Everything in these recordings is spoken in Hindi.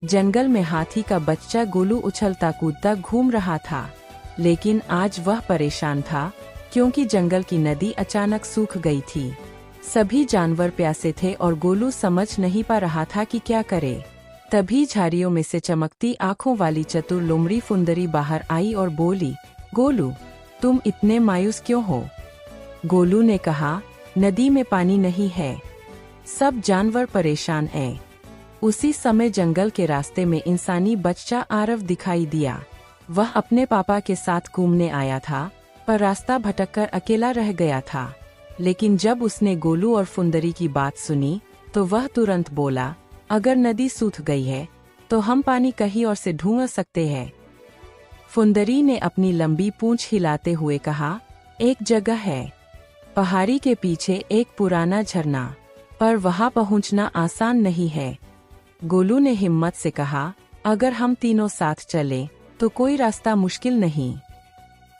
जंगल में हाथी का बच्चा गोलू उछलता कूदता घूम रहा था, लेकिन आज वह परेशान था क्योंकि जंगल की नदी अचानक सूख गई थी। सभी जानवर प्यासे थे और गोलू समझ नहीं पा रहा था कि क्या करे। तभी झाड़ियों में से चमकती आंखों वाली चतुर लोमड़ी फुंदरी बाहर आई और बोली, गोलू, तुम इतने मायूस क्यों हो? गोलू ने कहा, नदी में पानी नहीं है। सब जानवर परेशान हैं। उसी समय जंगल के रास्ते में इंसानी बच्चा आरव दिखाई दिया। वह अपने पापा के साथ घूमने आया था, पर रास्ता भटककर अकेला रह गया था। लेकिन जब उसने गोलू और फुंदरी की बात सुनी तो वह तुरंत बोला, अगर नदी सूख गई है तो हम पानी कहीं और से ढूंढ सकते हैं। फुंदरी ने अपनी लंबी पूंछ हिलाते हुए कहा, एक जगह है, पहाड़ी के पीछे एक पुराना झरना, पर वहां पहुंचना आसान नहीं है। गोलू ने हिम्मत से कहा, अगर हम तीनों साथ चले तो कोई रास्ता मुश्किल नहीं।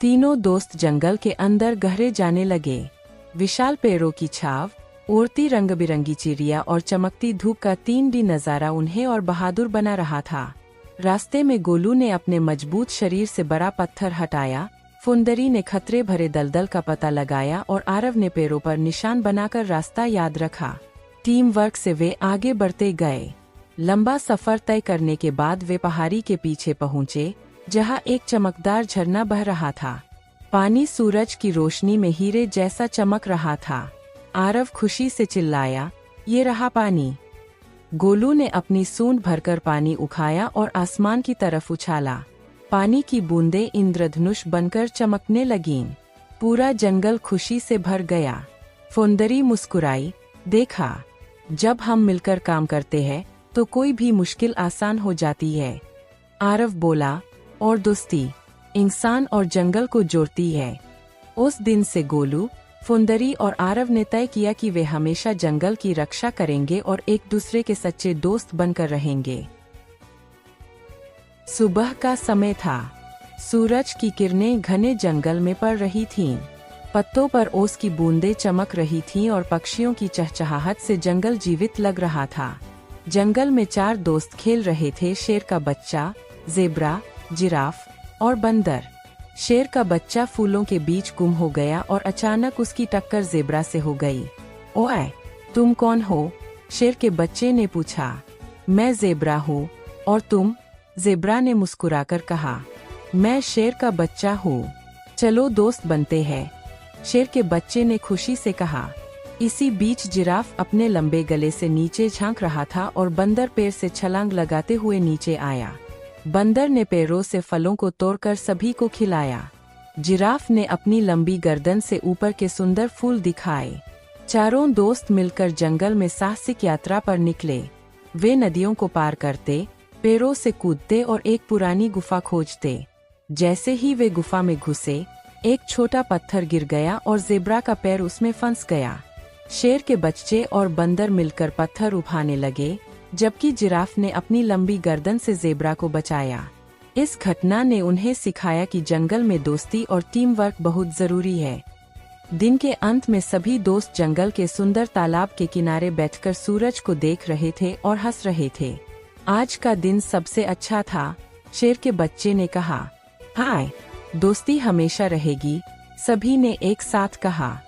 तीनों दोस्त जंगल के अंदर गहरे जाने लगे। विशाल पेड़ों की छाव, उड़ती रंग बिरंगी चिड़िया और चमकती धूप का 3D नजारा उन्हें और बहादुर बना रहा था। रास्ते में गोलू ने अपने मजबूत शरीर से बड़ा पत्थर हटाया, फुंदरी ने खतरे भरे दलदल का पता लगाया और आरव ने पैरों पर निशान बनाकर रास्ता याद रखा। टीम वर्क से वे आगे बढ़ते गए। लंबा सफर तय करने के बाद वे पहाड़ी के पीछे पहुंचे, जहां एक चमकदार झरना बह रहा था। पानी सूरज की रोशनी में हीरे जैसा चमक रहा था। आरव खुशी से चिल्लाया, ये रहा पानी। गोलू ने अपनी सूंड भरकर पानी उठाया और आसमान की तरफ उछाला। पानी की बूंदें इंद्रधनुष बनकर चमकने लगीं। पूरा जंगल खुशी से भर गया। फुंदरी मुस्कुराई, देखा, जब हम मिलकर काम करते हैं तो कोई भी मुश्किल आसान हो जाती है। आरव बोला, और दोस्ती इंसान और जंगल को जोड़ती है। उस दिन से गोलू, फुंदरी और आरव ने तय किया कि वे हमेशा जंगल की रक्षा करेंगे और एक दूसरे के सच्चे दोस्त बनकर रहेंगे। सुबह का समय था। सूरज की किरणें घने जंगल में पड़ रही थीं। पत्तों पर ओस की बूंदें चमक रही थीं और पक्षियों की चहचहाहट से जंगल जीवित लग रहा था। जंगल में 4 दोस्त खेल रहे थे, शेर का बच्चा, ज़ेब्रा, जिराफ और बंदर। शेर का बच्चा फूलों के बीच गुम हो गया और अचानक उसकी टक्कर ज़ेब्रा से हो गई। ओए, तुम कौन हो? शेर के बच्चे ने पूछा। मैं ज़ेब्रा हूँ। और तुम? ज़ेब्रा ने मुस्कुराकर कहा, मैं शेर का बच्चा हूँ। चलो दोस्त बनते हैं, शेर के बच्चे ने खुशी से कहा। इसी बीच जिराफ अपने लंबे गले से नीचे झांक रहा था और बंदर पेड़ से छलांग लगाते हुए नीचे आया। बंदर ने पैरों से फलों को तोड़कर सभी को खिलाया। जिराफ ने अपनी लंबी गर्दन से ऊपर के सुंदर फूल दिखाए। चारों दोस्त मिलकर जंगल में साहसिक यात्रा पर निकले। वे नदियों को पार करते, पेड़ों से कूदते और एक पुरानी गुफा खोजते। जैसे ही वे गुफा में घुसे, एक छोटा पत्थर गिर गया और ज़ेब्रा का पैर उसमें फंस गया। शेर के बच्चे और बंदर मिलकर पत्थर उठाने लगे, जबकि जिराफ ने अपनी लंबी गर्दन से ज़ेब्रा को बचाया। इस घटना ने उन्हें सिखाया कि जंगल में दोस्ती और टीम वर्क बहुत जरूरी है। दिन के अंत में सभी दोस्त जंगल के सुंदर तालाब के किनारे बैठकर सूरज को देख रहे थे और हंस रहे थे। आज का दिन सबसे अच्छा था, शेर के बच्चे ने कहा। हाय, दोस्ती हमेशा रहेगी, सभी ने एक साथ कहा।